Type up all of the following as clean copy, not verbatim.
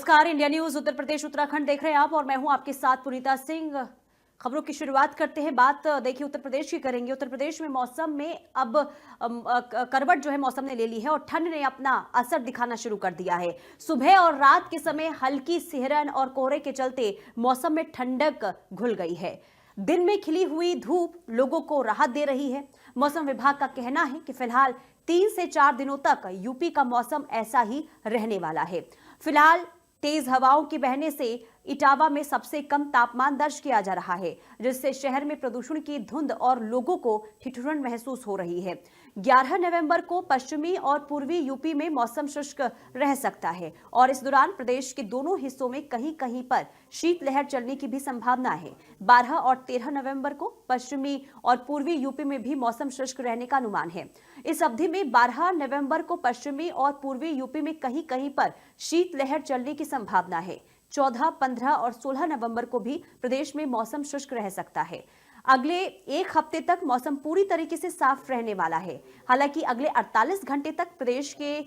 नमस्कार, India news Uttar Pradesh Uttarakhand देख रहे हैं आप और मैं हूं आपके साथ पुनीता सिंह। खबरों की शुरुआत करते हैं। बात देखिए उत्तर प्रदेश की करेंगे। उत्तर प्रदेश में मौसम में अब करवट जो है मौसम ने ले ली है और ठंड ने अपना असर दिखाना शुरू कर दिया है। सुबह और रात के समय हल्की सिहरन और कोहरे के चलते मौसम में ठंडक घुल गई है। दिन में खिली हुई धूप लोगों को राहत दे रही है। मौसम विभाग का कहना है कि फिलहाल 3 से 4 दिनों तक यूपी का मौसम ऐसा ही रहने वाला है। फिलहाल तेज हवाओं के बहने से इटावा में सबसे कम तापमान दर्ज किया जा रहा है, जिससे शहर में प्रदूषण की धुंध और लोगों को ठिठुरन महसूस हो रही है। 11 नवंबर को पश्चिमी और पूर्वी यूपी में मौसम शुष्क रह सकता है और इस दौरान प्रदेश के दोनों हिस्सों में कहीं कहीं पर शीतलहर चलने की भी संभावना है। 12 और 13 नवंबर को पश्चिमी और पूर्वी यूपी में भी मौसम शुष्क रहने का अनुमान है। इस अवधि में 12 नवंबर को पश्चिमी और पूर्वी यूपी में कहीं कहीं पर शीतलहर चलने की संभावना है। 14, 15 और 16 नवंबर को भी प्रदेश में मौसम शुष्क रह सकता है। अगले एक हफ्ते तक मौसम पूरी तरीके से साफ रहने वाला है। हालांकि अगले 48 घंटे तक प्रदेश के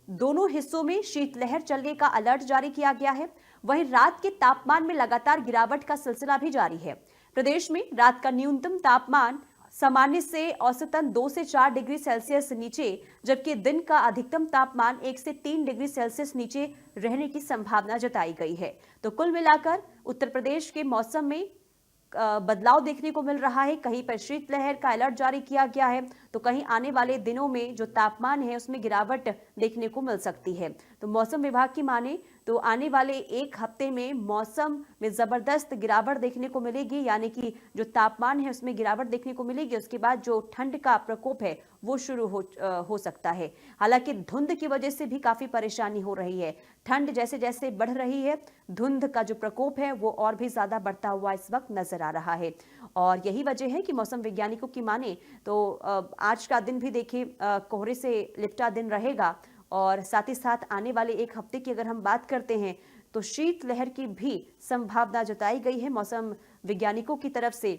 दोनों हिस्सों में शीतलहर चलने का अलर्ट जारी किया गया है। वहीं रात के तापमान में लगातार गिरावट का सिलसिला भी जारी है। प्रदेश में रात का न्यूनतम तापमान सामान्य से औसतन 2 से 4 डिग्री सेल्सियस नीचे, जबकि दिन का अधिकतम तापमान 1 से 3 डिग्री सेल्सियस नीचे रहने की संभावना जताई गई है। तो कुल मिलाकर उत्तर प्रदेश के मौसम में बदलाव देखने को मिल रहा है। कहीं पर शीतलहर का अलर्ट जारी किया गया है तो कहीं आने वाले दिनों में जो तापमान है उसमें गिरावट देखने को मिल सकती है। तो मौसम विभाग की माने तो आने वाले एक हफ्ते में मौसम में जबरदस्त गिरावट देखने को मिलेगी, यानी कि जो तापमान है उसमें गिरावट देखने को मिलेगी। उसके बाद जो ठंड का प्रकोप है वो शुरू हो सकता है। हालांकि धुंध की वजह से भी काफी परेशानी हो रही है। ठंड जैसे जैसे बढ़ रही है, धुंध का जो प्रकोप है वो और भी ज्यादा बढ़ता हुआ इस वक्त नजर आ रहा है। और यही वजह है कि मौसम वैज्ञानिकों की माने तो आज का दिन भी देखिए कोहरे से लिपटा दिन रहेगा और साथ ही साथ आने वाले एक हफ्ते की अगर हम बात करते हैं तो शीतलहर की भी संभावना जताई गई है मौसम वैज्ञानिकों की तरफ से,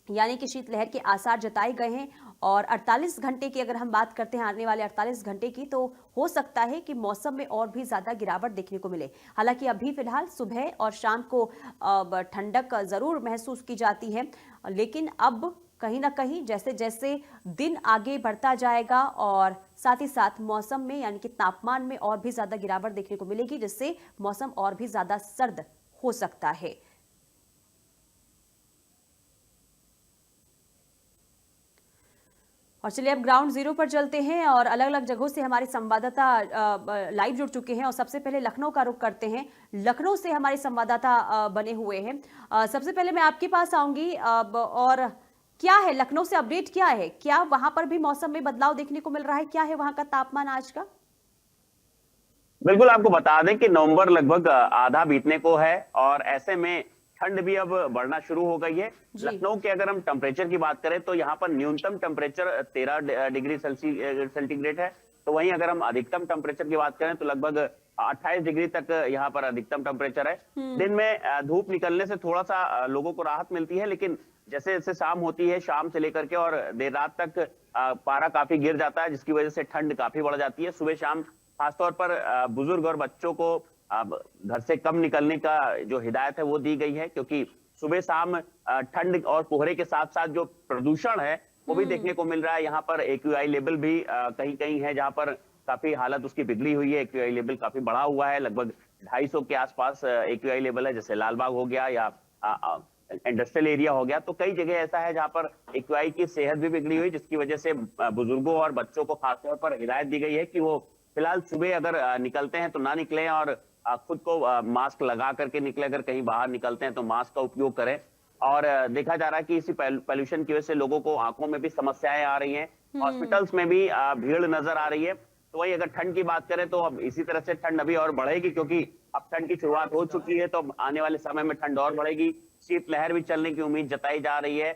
यानी कि शीतलहर के आसार जताए गए हैं। और 48 घंटे की अगर हम बात करते हैं आने वाले 48 घंटे की, तो हो सकता है कि मौसम में और भी ज्यादा गिरावट देखने को मिले। हालांकि अभी फिलहाल सुबह और शाम को ठंडक जरूर महसूस की जाती है, लेकिन अब कहीं ना कहीं जैसे जैसे दिन आगे बढ़ता जाएगा और साथ ही साथ मौसम में यानी कि तापमान में और भी ज्यादा गिरावट देखने को मिलेगी, जिससे मौसम और भी ज्यादा सर्द हो सकता है। और चलिए अब ग्राउंड जीरो पर चलते हैं और अलग अलग जगहों से हमारे संवाददाता लाइव जुड़ चुके हैं और सबसे पहले लखनऊ का रुख करते हैं। लखनऊ से हमारे संवाददाता बने हुए हैं। सबसे पहले मैं आपके पास आऊंगी और क्या है लखनऊ से अपडेट, क्या है, क्या वहां पर भी मौसम में बदलाव देखने को मिल रहा है? क्या है वहां का तापमान आज का? बिल्कुल, आपको बता दें कि नवंबर लगभग आधा बीतने को है और ऐसे में ठंड भी अब बढ़ना शुरू हो गई है। लखनऊ के अगर हम टेम्परेचर की बात करें तो यहाँ पर न्यूनतम टेम्परेचर 13 डिग्री सेंटीग्रेड है। तो वहीं अगर हम अधिकतम टेम्परेचर की बात करें तो लगभग 28 डिग्री तक यहाँ पर अधिकतम टेम्परेचर है। दिन में धूप निकलने से थोड़ा सा लोगों को राहत मिलती है, लेकिन जैसे जैसे शाम होती है, शाम से लेकर के और देर रात तक पारा काफी गिर जाता है, जिसकी वजह से ठंड काफी बढ़ जाती है। सुबह शाम खासतौर पर बुजुर्ग और बच्चों को घर से कम निकलने का जो हिदायत है वो दी गई है, क्योंकि सुबह शाम ठंड और कोहरे के साथ साथ जो प्रदूषण है वो भी देखने को मिल रहा है। यहाँ पर एक्यूआई लेवल भी कहीं कहीं है जहाँ पर काफी हालत उसकी बिगड़ी हुई है। एक्यूआई लेवल काफी बढ़ा हुआ है, लगभग 250 के आसपास एक्यूआई लेवल है। जैसे लालबाग हो गया या इंडस्ट्रियल एरिया हो गया, तो कई जगह ऐसा है जहाँ पर एक्यूआई की सेहत भी बिगड़ी हुई, जिसकी वजह से बुजुर्गों और बच्चों को खासतौर पर हिदायत दी गई है कि वो फिलहाल सुबह अगर निकलते हैं तो ना निकलें और खुद को मास्क लगा करके निकले। अगर कहीं बाहर निकलते हैं तो मास्क का उपयोग करें। और देखा जा रहा है कि इसी पॉल्यूशन की वजह से लोगों को आंखों में भी समस्याएं आ रही हैं, हॉस्पिटल्स में भी भीड़ नजर आ रही है। तो वही अगर ठंड की बात करें तो अब इसी तरह से ठंड अभी और बढ़ेगी, क्योंकि अब ठंड की शुरुआत हो चुकी है, तो आने वाले समय में ठंड और बढ़ेगी। शीतलहर भी चलने की उम्मीद जताई जा रही है।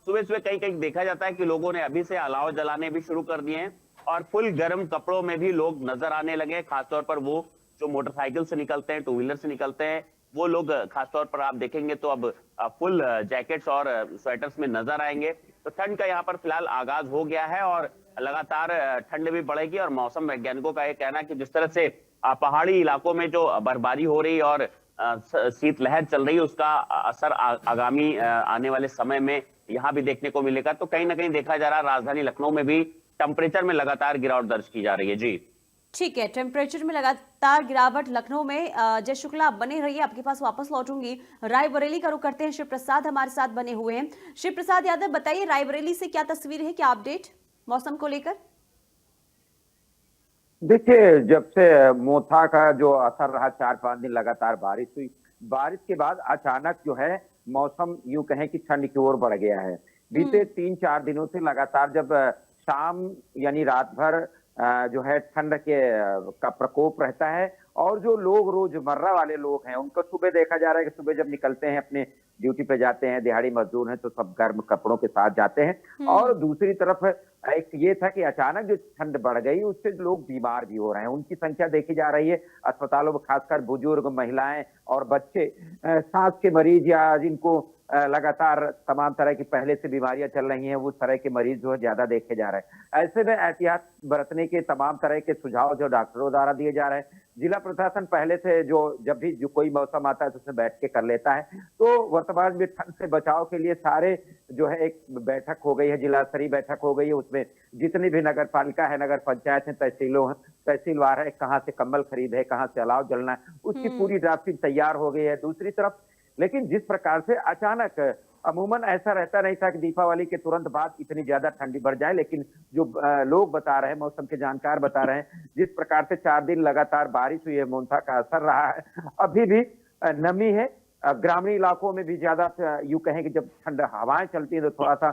सुबह सुबह कहीं कहीं देखा जाता है कि लोगों ने अभी से अलाव जलाने भी शुरू कर दिए हैं और फुल गर्म कपड़ों में भी लोग नजर आने लगे। खासतौर पर वो जो मोटरसाइकिल से निकलते हैं, टू व्हीलर से निकलते हैं, वो लोग खासतौर पर आप देखेंगे तो अब फुल जैकेट्स और स्वेटर्स में नजर आएंगे। तो ठंड का यहाँ पर फिलहाल आगाज हो गया है और लगातार ठंड भी बढ़ेगी। और मौसम वैज्ञानिकों का ये कहना है कि जिस तरह से पहाड़ी इलाकों में जो बर्फबारी हो रही और शीतलहर चल रही है, उसका असर आगामी आने वाले समय में यहाँ भी देखने को मिलेगा। तो कहीं ना कहीं देखा जा रहा है राजधानी लखनऊ में भी टेम्परेचर में लगातार गिरावट दर्ज की जा रही है। जी ठीक है, टेम्परेचर में लगातार गिरावट लखनऊ में। जय शुक्ला, आप बने रहिए, आपके पास वापस लौटूंगी। रायबरेली का रुख करते हैं, शिव प्रसाद हमारे साथ बने हुए हैं। शिव प्रसाद यादव, बताइए रायबरेली से क्या तस्वीर है, क्या अपडेट मौसम को लेकर? देखिए, जब से मोथा का जो असर रहा, 4-5 दिन लगातार बारिश हुई, बारिश के बाद अचानक जो है मौसम यूं कहें कि ठंड की ओर बढ़ गया है। बीते 3-4 दिनों से लगातार जब शाम यानी रात भर जो है ठंड के का प्रकोप रहता है, और जो लोग रोजमर्रा वाले लोग हैं उनको सुबह देखा जा रहा है कि सुबह जब निकलते हैं अपने ड्यूटी पे जाते हैं, दिहाड़ी मजदूर हैं, तो सब गर्म कपड़ों के साथ जाते हैं। और दूसरी तरफ एक ये था कि अचानक जो ठंड बढ़ गई उससे लोग बीमार भी हो रहे हैं, उनकी संख्या देखी जा रही है अस्पतालों में, खासकर बुजुर्ग, महिलाएं और बच्चे, सांस के मरीज या जिनको लगातार तमाम तरह की पहले से बीमारियां चल रही हैं, उस तरह के मरीज जो है ज्यादा देखे जा रहे हैं। ऐसे में एहतियात बरतने के तमाम तरह के सुझाव जो डॉक्टरों द्वारा दिए जा रहे हैं। जिला प्रशासन पहले से जब भी कोई मौसम आता है तो उसमें बैठ के कर लेता है। तो वर्तमान में ठंड से बचाव के लिए सारे जो है एक बैठक हो गई है, जिला स्तरीय बैठक हो गई है। उसमें जितनी भी नगर पालिका है, नगर पंचायत है, तहसीलवार है, कहाँ से कंबल खरीद है, कहाँ से अलाव जलना है, उसकी पूरी ड्राफ्टिंग तैयार हो गई है। दूसरी तरफ लेकिन जिस प्रकार से अचानक, अमूमन ऐसा रहता नहीं था कि दीपावली के तुरंत बाद इतनी ज्यादा ठंडी बढ़ जाए, लेकिन जो लोग बता रहे हैं, मौसम के जानकार बता रहे हैं, जिस प्रकार से 4 दिन लगातार बारिश हुई है, मोन्था का असर रहा है, अभी भी नमी है। ग्रामीण इलाकों में भी ज्यादा यूं कहें कि जब ठंड हवाएं चलती है तो थोड़ा सा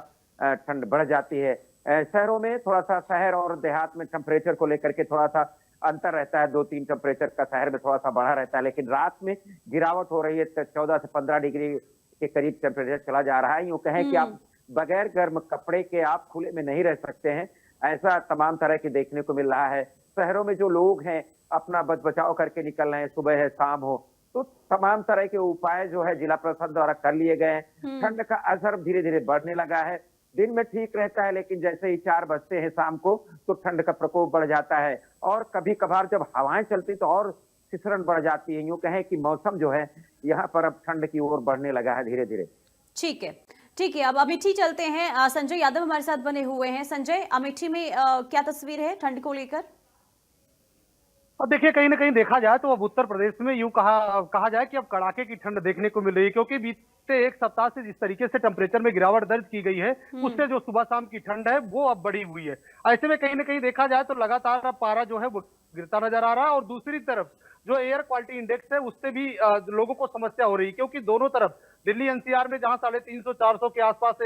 ठंड बढ़ जाती है। शहरों में थोड़ा सा, शहर और देहात में टेम्परेचर को लेकर के थोड़ा सा अंतर रहता है, 2-3 टेम्परेचर का शहर में थोड़ा सा बढ़ा रहता है, लेकिन रात में गिरावट हो रही है, 14 से 15 डिग्री के करीब टेम्परेचर चला जा रहा है। यूं कहें कि आप बगैर गर्म कपड़े के आप खुले में नहीं रह सकते हैं, ऐसा तमाम तरह के देखने को मिल रहा है। शहरों में जो लोग हैं अपना बचाव करके निकल रहे हैं, सुबह है शाम हो, तो तमाम तरह के उपाय जो है जिला प्रशासन द्वारा कर लिए गए हैं। ठंड का असर धीरे धीरे बढ़ने लगा है, दिन में ठीक रहता है, लेकिन जैसे ही 4 बजते हैं शाम को तो ठंड का प्रकोप बढ़ जाता है, और कभी कभार जब हवाएं चलती तो और सिसरण बढ़ जाती है। यूं कहें कि मौसम जो है यहाँ पर अब ठंड की ओर बढ़ने लगा है धीरे धीरे। ठीक है, ठीक है, अब अमेठी चलते हैं। संजय यादव हमारे साथ बने हुए हैं। संजय, अमेठी में क्या तस्वीर है ठंड को लेकर? अब देखिए, कहीं ना कहीं देखा जाए तो अब उत्तर प्रदेश में यूं कहा जाए कि अब कड़ाके की ठंड देखने को मिल रही है, क्योंकि बीते एक सप्ताह से जिस तरीके से टेम्परेचर में गिरावट दर्ज की गई है, उससे जो सुबह शाम की ठंड है वो अब बढ़ी हुई है। ऐसे में कहीं ना कहीं देखा जाए तो लगातार अब पारा जो है वो गिरता नजर आ रहा है, और दूसरी तरफ जो एयर क्वालिटी इंडेक्स है उससे भी लोगों को समस्या हो रही है, क्योंकि दोनों तरफ दिल्ली एनसीआर में जहां 350-400 के आसपास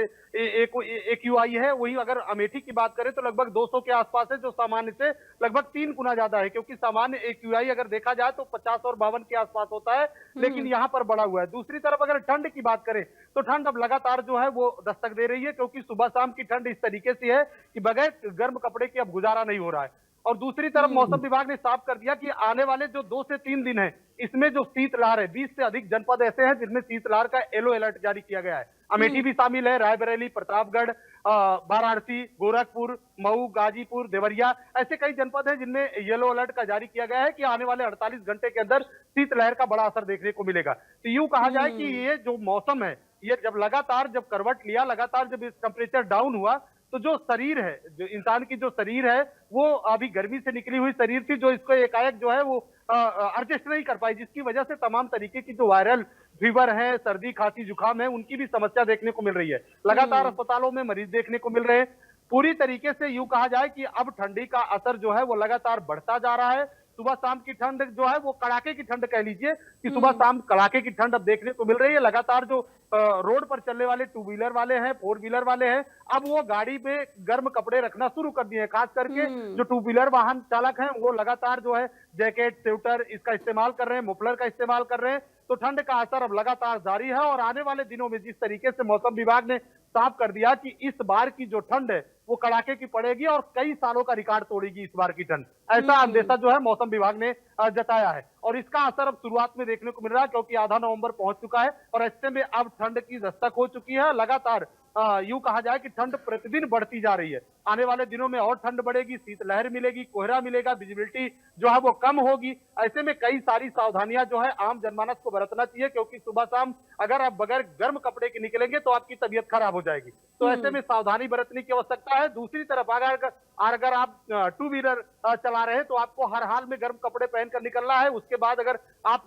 AQI है, वही अगर अमेठी की बात करें तो लगभग 200 के आसपास है, जो सामान्य से लगभग 3 गुना ज्यादा है, क्योंकि सामान्य AQI अगर देखा जाए तो 50 और 52 के आसपास होता है, लेकिन यहाँ पर बढ़ा हुआ है। दूसरी तरफ अगर ठंड की बात करें तो ठंड अब लगातार जो है वो दस्तक दे रही है, क्योंकि सुबह शाम की ठंड इस तरीके से है कि बगैर गर्म कपड़े के अब गुजारा नहीं हो रहा है। और दूसरी तरफ मौसम विभाग ने साफ कर दिया कि आने वाले जो 2 से 3 दिन है, इसमें जो शीतलहर है, 20 से अधिक जनपद ऐसे हैं जिनमें शीतलहर का येलो अलर्ट जारी किया गया है। अमेठी भी शामिल है, रायबरेली, प्रतापगढ़, वाराणसी, गोरखपुर, मऊ, गाजीपुर, देवरिया, ऐसे कई जनपद हैं जिनमें येलो अलर्ट का जारी किया गया है कि आने वाले 48 घंटे के अंदर शीतलहर का बड़ा असर देखने को मिलेगा। तो यूं कहा जाए कि ये जो मौसम है, ये जब लगातार जब करवट लिया, लगातार जब टेम्परेचर डाउन हुआ, तो जो शरीर है, जो इंसान की जो शरीर है, वो अभी गर्मी से निकली हुई शरीर थी, जो इसको एकाएक जो है वो एडजस्ट नहीं कर पाई, जिसकी वजह से तमाम तरीके की जो वायरल फीवर है, सर्दी खांसी जुकाम है, उनकी भी समस्या देखने को मिल रही है। लगातार अस्पतालों में मरीज देखने को मिल रहे हैं। पूरी तरीके से यूं कहा जाए कि अब ठंडी का असर जो है वो लगातार बढ़ता जा रहा है। सुबह शाम की ठंड जो है वो कड़ाके की ठंड कह लीजिए कि सुबह शाम कड़ाके की ठंड अब देखने को मिल रही है। लगातार जो रोड पर चलने वाले 2 व्हीलर वाले हैं, 4 व्हीलर वाले हैं, अब वो गाड़ी पे गर्म कपड़े रखना शुरू कर दिए हैं। खास करके जो 2 व्हीलर वाहन चालक हैं वो लगातार जो है जैकेट, स्वेटर इसका इस्तेमाल कर रहे हैं, मफलर का इस्तेमाल कर रहे हैं। तो ठंड का असर अब लगातार जारी है, और आने वाले दिनों में जिस तरीके से मौसम विभाग ने साफ कर दिया कि इस बार की जो ठंड है वो कड़ाके की पड़ेगी और कई सालों का रिकॉर्ड तोड़ेगी इस बार की ठंड, ऐसा अंदेशा जो है मौसम विभाग ने जताया है। और इसका असर अब शुरुआत में देखने को मिल रहा है, क्योंकि आधा नवंबर पहुंच चुका है और ऐसे में अब ठंड की दस्तक हो चुकी है। लगातार यूं कहा जाए कि ठंड प्रतिदिन बढ़ती जा रही है। आने वाले दिनों में और ठंड बढ़ेगी, शीतलहर मिलेगी, कोहरा मिलेगा, विजिबिलिटी जो है वो कम होगी। ऐसे में कई सारी सावधानियां जो है आम जनमानस को बरतना चाहिए, क्योंकि सुबह शाम अगर आप बगैर गर्म कपड़े के निकलेंगे तो आपकी तबीयत खराब हो जाएगी। तो ऐसे में सावधानी बरतने की आवश्यकता है। दूसरी तरफ अगर आप टू व्हीलर चला रहे हैं तो आपको हर हाल में गर्म कपड़े पहनकर निकलना है। उसके बाद अगर आप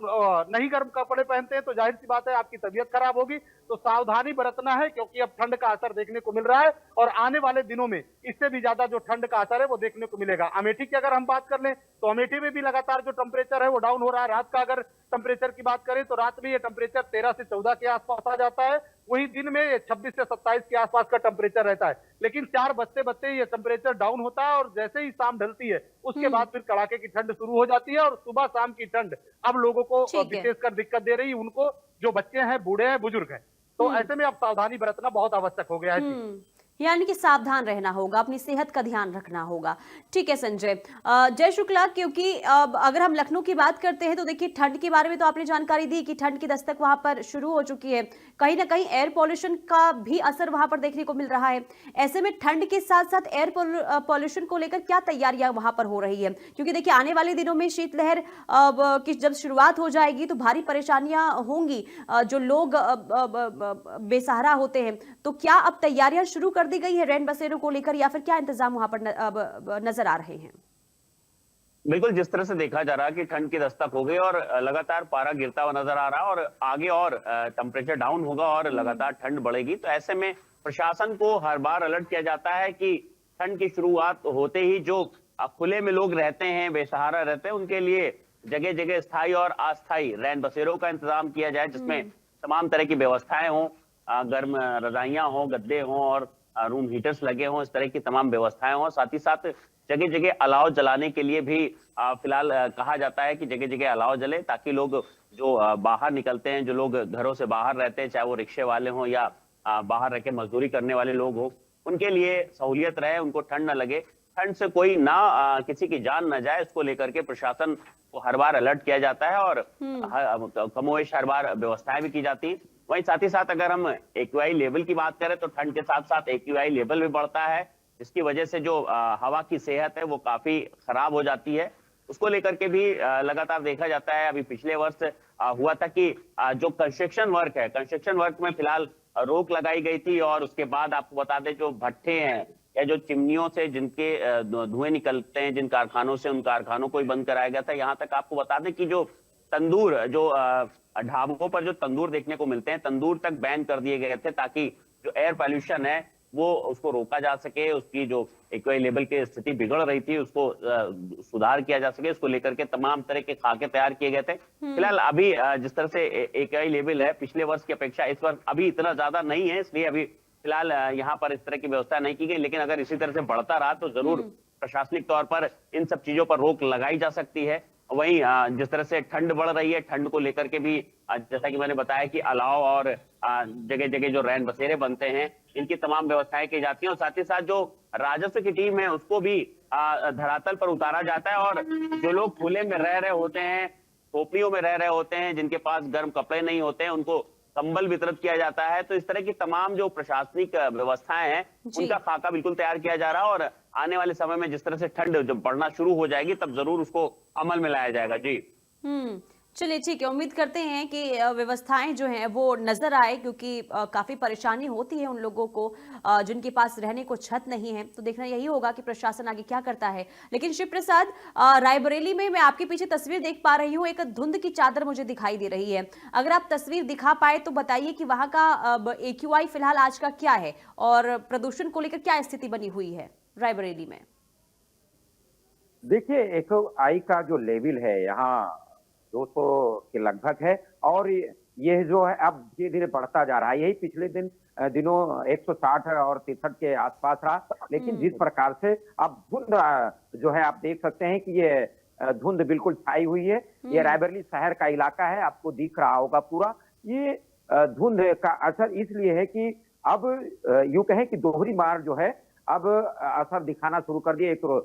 नहीं गर्म कपड़े पहनते हैं तो जाहिर सी बात है आपकी तबीयत खराब होगी। तो सावधानी बरतना है, क्योंकि अब ठंड का असर देखने को मिल रहा है और आने वाले दिनों में इससे भी ज्यादा जो ठंड का असर है वो देखने को मिलेगा। अमेठी की अगर हम बात कर लें तो अमेठी में भी लगातार जो टेम्परेचर है वो डाउन हो रहा है। रात का अगर टेम्परेचर की बात करें तो रात में ये टेम्परेचर 13 से 14 के आसपास आ जाता है, वहीं दिन में 26 से 27 के आसपास का टेम्परेचर रहता है। लेकिन 4 बजते बजते ये टेम्परेचर डाउन होता है और जैसे ही शाम ढलती है उसके बाद फिर कड़ाके की ठंड शुरू हो जाती है। और सुबह शाम की ठंड अब लोगों को विशेषकर दिक्कत दे रही है, उनको जो बच्चे हैं, बूढ़े हैं, बुजुर्ग हैं। तो ऐसे में अब सावधानी बरतना बहुत आवश्यक हो गया है। यानी कि सावधान रहना होगा, अपनी सेहत का ध्यान रखना होगा। ठीक है संजय। जय शुक्ला, क्योंकि अगर हम लखनऊ की बात करते हैं तो देखिए ठंड के बारे में तो आपने जानकारी दी कि ठंड की दस्तक वहां पर शुरू हो चुकी है। कहीं ना कहीं एयर पॉल्यूशन का भी असर वहां पर देखने को मिल रहा है। ऐसे में ठंड के साथ साथ एयर पॉल्यूशन को लेकर क्या तैयारियां वहां पर हो रही है? क्योंकि देखिए आने वाले दिनों में शीतलहर की जब शुरुआत हो जाएगी तो भारी परेशानियां होंगी, जो लोग बेसहारा होते हैं। तो क्या अब तैयारियां शुरू कर दी गई है रैन बसेरों को लेकर, या फिर क्या इंतजाम वहां पर नजर आ रहे हैं? बिल्कुल, जिस तरह से देखा जा रहा है कि ठंड की दस्तक हो गई और लगातार पारा गिरता हुआ नजर आ रहा है और आगे और टेम्परेचर डाउन होगा और लगातार ठंड बढ़ेगी। तो ऐसे में प्रशासन को हर बार अलर्ट किया जाता है कि ठंड की शुरुआत होते ही जो खुले में लोग रहते हैं, बेसहारा रहते हैं, उनके लिए जगह जगह स्थायी और अस्थायी रैन बसेरों का इंतजाम किया जाए, जिसमें तमाम तरह की व्यवस्थाएं हों, गर्म रजाइयां हों, गद्दे हों और रूम हीटर्स लगे हों, इस तरह की तमाम व्यवस्थाएं हों। साथ ही साथ जगह जगह अलाव जलाने के लिए भी फिलहाल कहा जाता है कि जगह जगह अलाव जले, ताकि लोग जो बाहर निकलते हैं, जो लोग घरों से बाहर रहते हैं, चाहे वो रिक्शे वाले हों या बाहर रह के मजदूरी करने वाले लोग हों, उनके लिए सहूलियत रहे, उनको ठंड न लगे, ठंड से कोई किसी की जान न जाए, इसको लेकर के प्रशासन को हर बार अलर्ट किया जाता है और कमोवेश हर बार व्यवस्थाएं भी की जाती है। वहीं साथ ही साथ अगर हम एक्यूआई लेवल की बात करें तो ठंड के साथ साथ एक्यूआई लेवल भी बढ़ता है, जिसकी वजह से जो हवा की सेहत है वो काफी खराब हो जाती है। उसको लेकर के भी लगातार देखा जाता है। अभी पिछले वर्ष हुआ था कि जो कंस्ट्रक्शन वर्क है, कंस्ट्रक्शन वर्क में फिलहाल रोक लगाई गई थी और उसके बाद आपको बता दें जो भट्ठे हैं या जो चिमनियों से जिनके धुएं निकलते हैं जिन कारखानों से, उन कारखानों को ही बंद कराया गया था। यहाँ तक आपको बता दें कि जो तंदूर, जो ढाबों पर जो तंदूर देखने को मिलते हैं, तंदूर तक बैन कर दिए गए थे, ताकि जो एयर पॉल्यूशन है वो उसको रोका जा सके, उसकी जो एक्यूआई लेवल की स्थिति बिगड़ रही थी उसको सुधार किया जा सके। उसको लेकर के तमाम तरह के खाके तैयार किए गए थे। फिलहाल अभी जिस तरह से एक्यूआई लेवल है पिछले वर्ष की अपेक्षा इस वर्ष अभी इतना ज्यादा नहीं है, इसलिए अभी फिलहाल यहाँ पर इस तरह की व्यवस्था नहीं की गई। लेकिन अगर इसी तरह से बढ़ता रहा तो जरूर प्रशासनिक तौर पर इन सब चीजों पर रोक लगाई जा सकती है। वहीं जिस तरह से ठंड बढ़ रही है, ठंड को लेकर के भी जैसा कि मैंने बताया कि अलाव और जगह जगह जो रैन बसेरे बनते हैं, इनकी तमाम व्यवस्थाएं की जाती हैं और साथ ही साथ जो राजस्व की टीम है उसको भी धरातल पर उतारा जाता है। और जो लोग खुले में रह रहे होते हैं, झोपड़ियों में रह रहे होते हैं, जिनके पास गर्म कपड़े नहीं होते हैं, उनको कंबल वितरित किया जाता है। तो इस तरह की तमाम जो प्रशासनिक व्यवस्थाएं हैं उनका खाका बिल्कुल तैयार किया जा रहा है और आने वाले समय में जिस तरह से ठंड जब बढ़ना शुरू हो जाएगी तब जरूर उसको अमल में लाया जाएगा। जी चलिए ठीक है, उम्मीद करते हैं कि व्यवस्थाएं जो हैं वो नजर आए, क्योंकि काफी परेशानी होती है उन लोगों को जिनके पास रहने को छत नहीं है। तो देखना यही होगा कि प्रशासन आगे क्या करता है। लेकिन शिव प्रसाद, रायबरेली में मैं आपके पीछे तस्वीर देख पा रही हूँ, एक धुंध की चादर मुझे दिखाई दे रही है। अगर आप तस्वीर दिखा पाए तो बताइए कि वहां का एक्यूआई फिलहाल आज का क्या है और प्रदूषण को लेकर क्या स्थिति बनी हुई है रायबरेली में? देखिए, एक्यूआई का जो लेवल है यहाँ 200 के लगभग है और ये जो है अब धीरे धीरे बढ़ता जा रहा है। यही पिछले दिनों 160 और 63 के आसपास रहा। लेकिन जिस प्रकार से अब धुंध जो है आप देख सकते हैं कि ये धुंध बिल्कुल छाई हुई है। ये रायबरेली शहर का इलाका है, आपको दिख रहा होगा पूरा। ये धुंध का असर इसलिए है कि अब यूं कहें कि दोहरी मार जो है अब असर दिखाना शुरू कर दिए। एक तो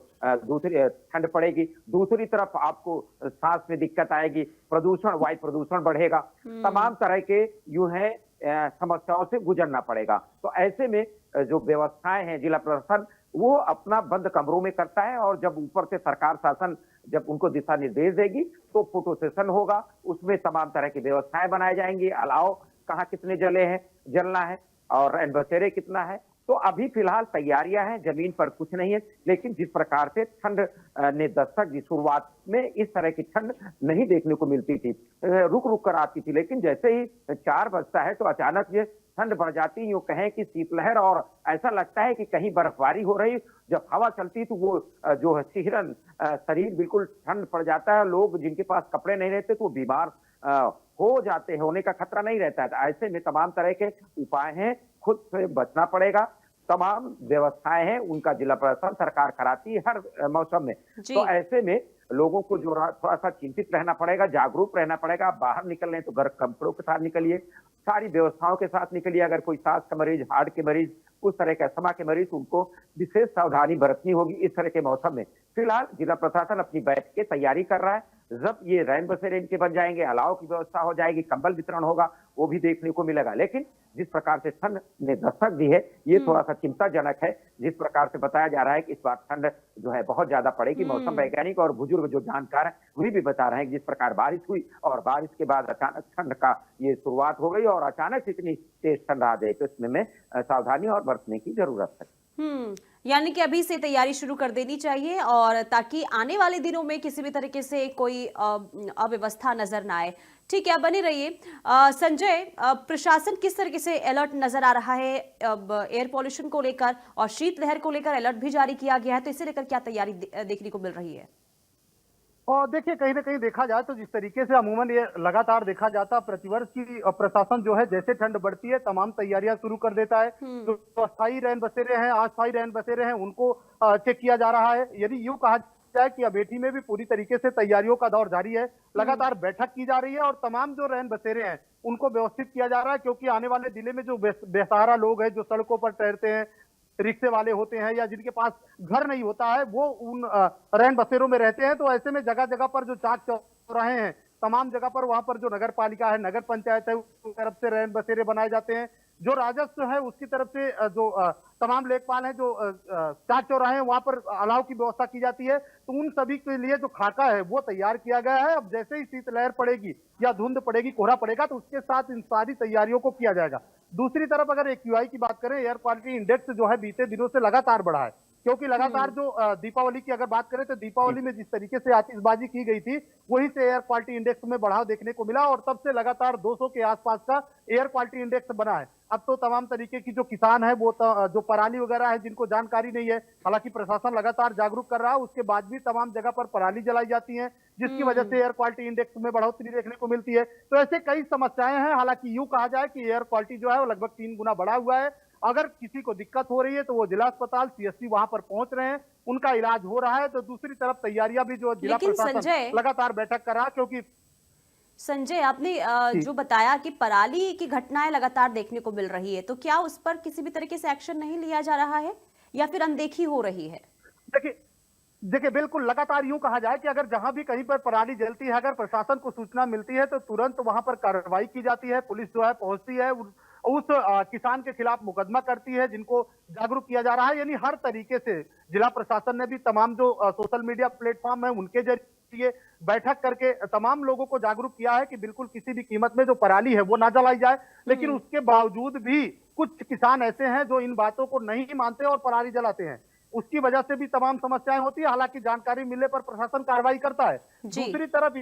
दूसरी ठंड पड़ेगी, दूसरी तरफ आपको सांस में दिक्कत आएगी, प्रदूषण, वायु प्रदूषण बढ़ेगा, तमाम तरह के यूं है समस्याओं से गुजरना पड़ेगा। तो ऐसे में जो व्यवस्थाएं हैं, जिला प्रशासन वो अपना बंद कमरों में करता है, और जब ऊपर से सरकार शासन जब उनको दिशा निर्देश देगी तो फोटो सेशन होगा, उसमें तमाम तरह की व्यवस्थाएं बनाई जाएंगी। अलाव कहाँ कितने जलना है और रैन बसेरे कितना है। तो अभी फिलहाल तैयारियां हैं, जमीन पर कुछ नहीं है, लेकिन जिस प्रकार से ठंड ने दस्तक दी, शुरुआत में इस तरह की ठंड नहीं देखने को मिलती थी, रुक रुक कर आती थी, लेकिन जैसे ही 4 बजता है तो अचानक ये ठंड बढ़ जाती, यूं कहें कि शीतलहर, और ऐसा लगता है कि कहीं बर्फबारी हो रही। जब हवा चलती तो वो जो है सिहरन, शरीर बिल्कुल ठंड पड़ जाता है। लोग जिनके पास कपड़े नहीं रहते तो वो बीमार हो जाते हैं, होने का खतरा नहीं रहता है। तो ऐसे में तमाम तरह के उपाय हैं, खुद से बचना पड़ेगा। तमाम व्यवस्थाएं हैं, उनका जिला प्रशासन सरकार कराती है हर मौसम में। तो ऐसे में लोगों को जो थोड़ा सा चिंतित रहना पड़ेगा, जागरूक रहना पड़ेगा। आप बाहर निकल रहे हैं तो घर कपड़ों के साथ निकलिए, सारी व्यवस्थाओं के साथ निकलिए। अगर कोई सांस का मरीज, हार्ट के मरीज, उस तरह के अस्थमा के मरीज, उनको विशेष सावधानी बरतनी होगी इस तरह के मौसम में। फिलहाल जिला प्रशासन अपनी बैठक की तैयारी कर रहा है। जब ये रैन बसेरे इनके बन जाएंगे, अलाव की व्यवस्था हो जाएगी, कंबल वितरण होगा, वो भी देखने को मिलेगा। लेकिन जिस प्रकार से ठंड ने दस्तक दी है, ये थोड़ा सा चिंताजनक है। जिस प्रकार से बताया जा रहा है कि इस बार ठंड जो है बहुत ज्यादा पड़ेगी। मौसम वैज्ञानिक और बुजुर्ग जो जानकार हैं वही भी बता रहे हैं कि जिस प्रकार बारिश हुई और बारिश के बाद अचानक ठंड का ये शुरुआत हो गई और अचानक इतनी तेज ठंड आ गई, तो इसमें में सावधानी और बरतने की जरूरत है। यानी कि अभी से तैयारी शुरू कर देनी चाहिए, और ताकि आने वाले दिनों में किसी भी तरीके से कोई अव्यवस्था नजर ना आए। ठीक है, बने रहिए। संजय, प्रशासन किस तरीके से अलर्ट नजर आ रहा है? एयर पॉल्यूशन को लेकर और शीतलहर को लेकर अलर्ट भी जारी किया गया है, तो इसे लेकर क्या तैयारी देखने को मिल रही है? और देखिए, कहीं ना कहीं देखा जाए तो जिस तरीके से अमूमन ये लगातार देखा जाता, प्रतिवर्ष की प्रशासन जो है जैसे ठंड बढ़ती है तमाम तैयारियां शुरू कर देता है। जो अस्थायी रैन बसेरे हैं, अस्थायी रैन बसेरे हैं, उनको चेक किया जा रहा है। यदि यूं कहा जाए कि अमेठी में भी पूरी तरीके से तैयारियों का दौर जारी है, लगातार बैठक की जा रही है और तमाम जो रैन बसेरे हैं उनको व्यवस्थित किया जा रहा है। क्योंकि आने वाले जिले में जो बेसहारा लोग हैं, जो सड़कों पर ठहरते हैं, रिक्शे वाले होते हैं, या जिनके पास घर नहीं होता है, वो उन रैन बसेरों में रहते हैं। तो ऐसे में जगह जगह पर जो चाक चौराहे हैं, तमाम जगह पर वहां पर जो नगर पालिका है, नगर पंचायत है, उसकी तरफ से रैन बसेरे बनाए जाते हैं। जो राजस्व है उसकी तरफ से जो तमाम लेखपाल हैं, जो चाक चौराहे हैं, वहां पर अलाव की व्यवस्था की जाती है। तो उन सभी के लिए जो खाका है वो तैयार किया गया है। अब जैसे ही शीतलहर पड़ेगी या धुंध पड़ेगी, कोहरा पड़ेगा, तो उसके साथ इन सारी तैयारियों को किया जाएगा। दूसरी तरफ अगर एक्यूआई की बात करें, एयर क्वालिटी इंडेक्स जो है बीते दिनों से लगातार बढ़ा है। क्योंकि लगातार जो दीपावली की अगर बात करें तो दीपावली में जिस तरीके से आतिशबाजी की गई थी, वहीं से एयर क्वालिटी इंडेक्स में बढ़ाव देखने को मिला और तब से लगातार 200 के आसपास का एयर क्वालिटी इंडेक्स बना है। अब तो तमाम तरीके की जो किसान है, वो जो पराली वगैरह है, जिनको जानकारी नहीं है, हालांकि प्रशासन लगातार जागरूक कर रहा है, उसके बाद भी तमाम जगह पर पराली जलाई जाती है, जिसकी वजह से एयर क्वालिटी इंडेक्स में बढ़ोतरी देखने को मिलती है। तो ऐसे कई समस्याएं हैं। हालांकि यूं कहा जाए कि एयर क्वालिटी जो है वो लगभग 3 गुना बढ़ा हुआ है। अगर किसी को दिक्कत हो रही है तो वो जिला अस्पताल सीएससी वहां पर पहुंच रहे हैं, उनका इलाज हो रहा है। तो दूसरी तरफ तैयारियां भी जो जिला प्रशासन लगातार बैठक कर रहा है। क्योंकि संजय, आपने जो बताया कि पराली की घटनाएं लगातार देखने को मिल रही है, तो क्या उस पर किसी भी तरीके से एक्शन नहीं लिया जा रहा है या फिर अनदेखी हो रही है? देखिए बिल्कुल लगातार यूं कहा जाए कि अगर जहां भी कहीं पर पराली जलती है, अगर प्रशासन को सूचना मिलती है तो तुरंत वहां पर कार्रवाई की जाती है। पुलिस जो है पहुंचती है, उस किसान के खिलाफ मुकदमा करती है जिनको जागरूक किया जा रहा है। यानी हर तरीके से जिला प्रशासन ने भी तमाम जो सोशल मीडिया प्लेटफॉर्म है उनके जरिए बैठक करके तमाम लोगों को जागरूक किया है कि बिल्कुल किसी भी कीमत में जो पराली है वो ना जलाई जाए। लेकिन उसके बावजूद भी कुछ किसान ऐसे हैं जो इन बातों को नहीं मानते और पराली जलाते हैं। उसकी वजह से भी तमाम समस्याएं होती है। हालांकि जानकारी मिलने पर प्रशासन कार्रवाई करता है। दूसरी तरफ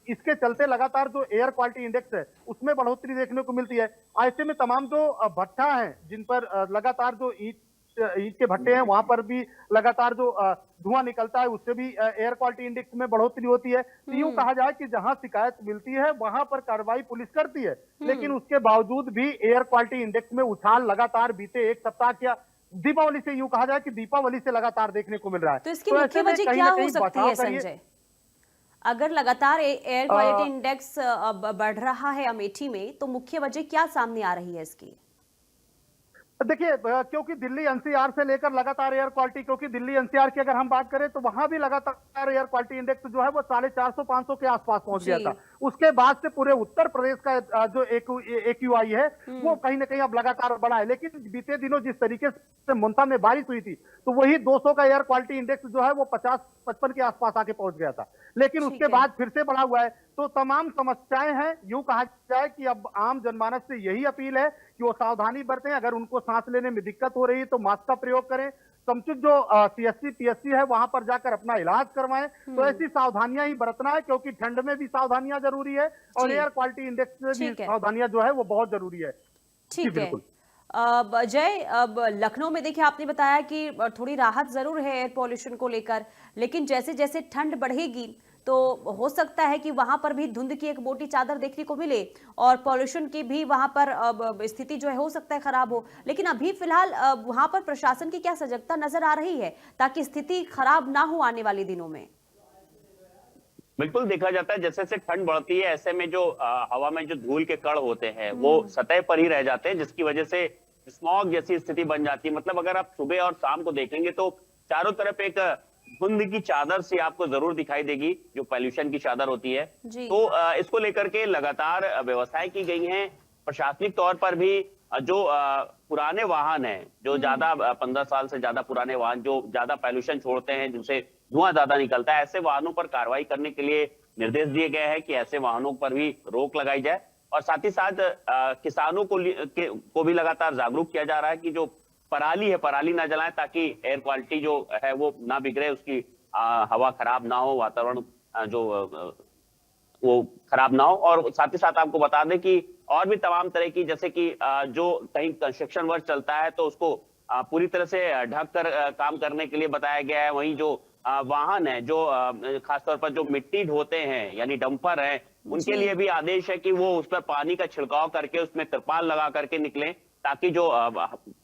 इसके चलते लगातार जो एयर क्वालिटी इंडेक्स है उसमें बढ़ोतरी देखने को मिलती है। ऐसे में तमाम जो भट्ठा हैं, जिन पर लगातार जो ईंट के भट्टे हैं, वहां पर भी लगातार जो धुआं निकलता है, उससे भी एयर क्वालिटी इंडेक्स में बढ़ोतरी होती है। तो यूं कहा जाए कि जहां शिकायत मिलती है वहां पर कार्रवाई पुलिस करती है, लेकिन उसके बावजूद भी एयर क्वालिटी इंडेक्स में उछाल लगातार बीते एक सप्ताह क्या दीपावली से यूं कहा जाए कि दीपावली से लगातार देखने को मिल रहा है। तो इसकी मुख्य वजह क्या हो सकती है संजय? अगर लगातार एयर क्वालिटी इंडेक्स बढ़ रहा है अमेठी में, तो मुख्य वजह क्या सामने आ रही है इसकी? देखिए क्योंकि दिल्ली एनसीआर से लेकर लगातार एयर क्वालिटी, क्योंकि दिल्ली एनसीआर की अगर हम बात करें तो वहां भी लगातार एयर क्वालिटी इंडेक्स जो है वो 450-500 के आसपास पहुंच गया जी। था। उसके बाद से पूरे उत्तर प्रदेश का जो एक्यूआई है वो कहीं ना कहीं अब लगातार बढ़ा है। लेकिन बीते दिनों जिस तरीके से मुल्तान में बारिश हुई थी तो वही 200 का एयर क्वालिटी इंडेक्स जो है वो 50-55 के आसपास आके पहुंच गया था, लेकिन ठीक उसके है। बाद फिर से बढ़ा हुआ है। तो तमाम समस्याएं हैं। यूं कहा जाए कि अब आम जनमानस से यही अपील है कि वो सावधानी बरतें। अगर उनको सांस लेने में दिक्कत हो रही है तो मास्क का प्रयोग करें। समुचित जो सीएससी पीएससी है वहां पर जाकर अपना इलाज करवाएं। तो ऐसी सावधानियां ही बरतना है, क्योंकि ठंड में भी सावधानियां जरूरी है और जी। एयर क्वालिटी इंडेक्स में भी ठीक है। सावधानियां जो है वो बहुत जरूरी है। जी, ठीक है। बिल्कुल। अब जय, अब लखनऊ में देखिए आपने बताया कि थोड़ी राहत जरूर है एयर पॉल्यूशन को लेकर, लेकिन जैसे जैसे ठंड बढ़ेगी तो हो सकता है कि वहां पर भी धुंध की एक मोटी चादर देखने को मिले और पॉल्यूशन की भी वहां पर अब स्थिति जो है हो सकता है खराब हो। लेकिन अभी फिलहाल वहां पर प्रशासन की क्या सजगता नजर आ रही है ताकि स्थिति खराब ना हो आने वाले दिनों में? बिल्कुल देखा जाता है जैसे जैसे ठंड बढ़ती है ऐसे में जो हवा में जो धूल के कण होते हैं वो सतह पर ही रह जाते हैं, जिसकी वजह से स्मॉग जैसी स्थिति बन जाती है। मतलब अगर आप सुबह और शाम को देखेंगे तो चारों तरफ एक धुंध की चादर सी आपको जरूर दिखाई देगी, जो पॉल्यूशन की चादर होती है। जी। तो इसको लेकर के लगातार व्यवस्थाएं की गई हैं। प्रशासनिक तौर पर भी जो पुराने वाहन हैं, जो ज्यादा 15 साल से ज्यादा पुराने वाहन जो ज्यादा पॉल्यूशन छोड़ते हैं, जिनसे धुआं ज्यादा निकलता है, ऐसे वाहनों पर कार्रवाई करने के लिए निर्देश दिए गए हैं कि ऐसे वाहनों पर भी रोक लगाई जाए। और साथ ही साथ किसानों को भी लगातार जागरूक किया जा रहा है कि जो पराली है पराली ना जलाएं, ताकि एयर क्वालिटी जो है वो ना बिगड़े, उसकी हवा खराब ना हो, वातावरण वो खराब ना हो। और साथ ही साथ आपको बता दें कि और भी तमाम तरह की, जैसे कि जो कहीं कंस्ट्रक्शन वर्क चलता है तो उसको पूरी तरह से ढक कर काम करने के लिए बताया गया है। वहीं जो वाहन है, जो खासतौर पर जो मिट्टी ढोते हैं यानी डंपर है, उनके लिए भी आदेश है कि वो उस पर पानी का छिड़काव करके उसमें तिरपाल लगा करके निकलें, ताकि जो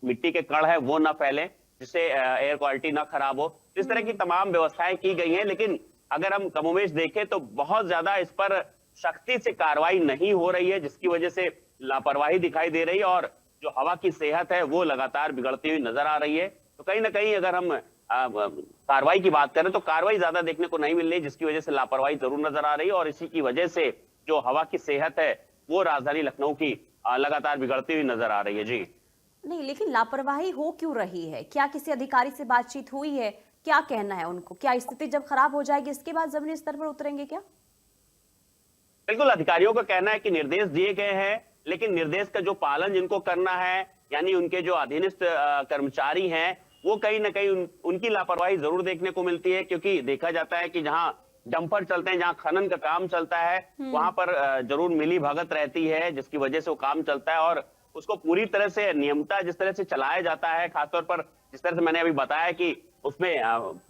मिट्टी के कण है वो ना फैले, जिससे एयर क्वालिटी ना खराब हो। इस तरह की तमाम व्यवस्थाएं की गई हैं। लेकिन अगर हम कमोवेश देखें तो बहुत ज्यादा इस पर सख्ती से कार्रवाई नहीं हो रही है, जिसकी वजह से लापरवाही दिखाई दे रही है और जो हवा की सेहत है वो लगातार बिगड़ती हुई नजर आ रही है। तो कहीं ना कहीं अगर हम कार्रवाई की बात करें तो कार्रवाई ज्यादा देखने को नहीं मिल रही, जिसकी वजह से लापरवाही जरूर नजर आ रही है। और इसी की वजह से जो हवा की सेहत है वो राजधानी लखनऊ की लगातार बिगड़ती हुई नजर आ रही है। जी नहीं, लेकिन लापरवाही हो क्यों रही है? क्या किसी अधिकारी से बातचीत हुई है? क्या कहना है उनको? क्या स्थिति जब खराब हो जाएगी इसके बाद जमीनी स्तर पर उतरेंगे क्या? बिल्कुल, अधिकारियों का कहना है कि निर्देश दिए गए हैं, लेकिन निर्देश का जो पालन जिनको करना है, यानी उनके जो अधीनस्थ कर्मचारी हैं, वो कहीं ना कहीं उनकी लापरवाही जरूर देखने को मिलती है। क्योंकि देखा जाता है कि जहां डंपर चलते हैं, जहां खनन का काम चलता है, वहां पर जरूर मिली भगत रहती है, जिसकी वजह से वो काम चलता है और उसको पूरी तरह से नियमता जिस तरह से चलाया जाता है। खासतौर पर जिस तरह से मैंने अभी बताया कि उसमें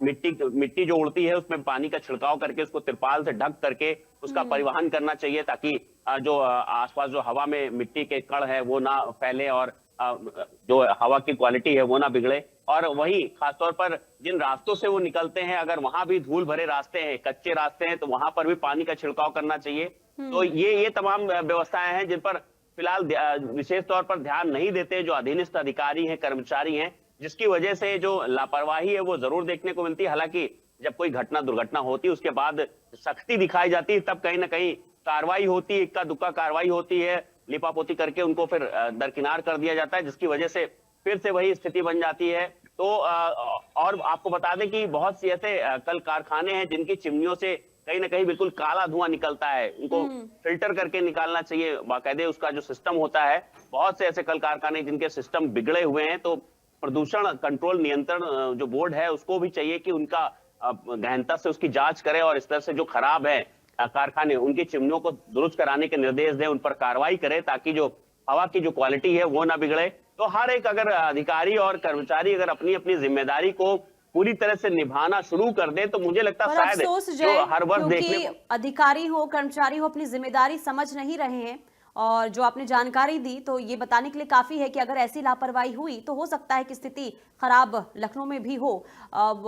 मिट्टी जो उड़ती है उसमें पानी का छिड़काव करके उसको तिरपाल से ढक करके उसका परिवहन करना चाहिए, ताकि जो आसपास जो हवा में मिट्टी के कण है वो ना फैले और जो हवा की क्वालिटी है वो ना बिगड़े। और वही खासतौर पर जिन रास्तों से वो निकलते हैं, अगर वहां भी धूल भरे रास्ते हैं, कच्चे रास्ते हैं, तो वहां पर भी पानी का छिड़काव करना चाहिए। तो ये तमाम व्यवस्थाएं हैं जिन पर फिलहाल विशेष तौर पर ध्यान नहीं देते जो अधीनस्थ अधिकारी हैं, कर्मचारी हैं, जिसकी वजह से जो लापरवाही है वो जरूर देखने को मिलती है। हालांकि जब कोई दुर्घटना होती है उसके बाद सख्ती दिखाई जाती है, तब कहीं ना कहीं कार्रवाई होती है, इक्का दुक्का कार्रवाई होती है, लिपापोती करके उनको फिर दरकिनार कर दिया जाता है, जिसकी वजह से फिर से वही स्थिति बन जाती है। तो और आपको बता दें कि बहुत सी ऐसे कल कारखाने हैं जिनकी चिमनियों से कहीं ना कहीं बिल्कुल काला धुआं निकलता है, उनको फिल्टर करके निकालना चाहिए, बाकायदे उसका जो सिस्टम होता है। बहुत से ऐसे कल कारखाने जिनके सिस्टम बिगड़े हुए हैं, तो प्रदूषण कंट्रोल नियंत्रण जो बोर्ड है उसको भी चाहिए कि उनका गहनता से उसकी जांच करे और इस तरह से जो खराब है कारखाने, उनकी चिमनियों को दुरुस्त कराने के निर्देश दें, उन पर कार्रवाई करे, ताकि जो हवा की जो क्वालिटी है वो ना बिगड़े। तो हर एक अगर अधिकारी और कर्मचारी अगर अपनी अपनी जिम्मेदारी को पूरी तरह से निभाना शुरू कर दे, तो मुझे लगता है शायद जो हर वर्ष देखने को अधिकारी हो कर्मचारी हो अपनी जिम्मेदारी समझ नहीं रहे हैं। और जो आपने जानकारी दी तो ये बताने के लिए काफी है कि अगर ऐसी लापरवाही हुई तो हो सकता है कि स्थिति खराब लखनऊ में भी हो।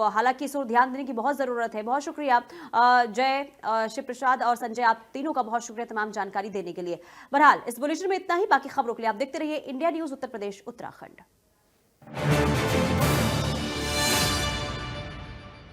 हालांकि इस ओर ध्यान देने की बहुत जरूरत है। बहुत शुक्रिया जय, शिव प्रसाद और संजय, आप तीनों का बहुत शुक्रिया तमाम जानकारी देने के लिए। बहरहाल इस बुलेटिन में इतना ही। बाकी खबरों के लिए आप देखते रहिए इंडिया न्यूज उत्तर प्रदेश उत्तराखंड। जी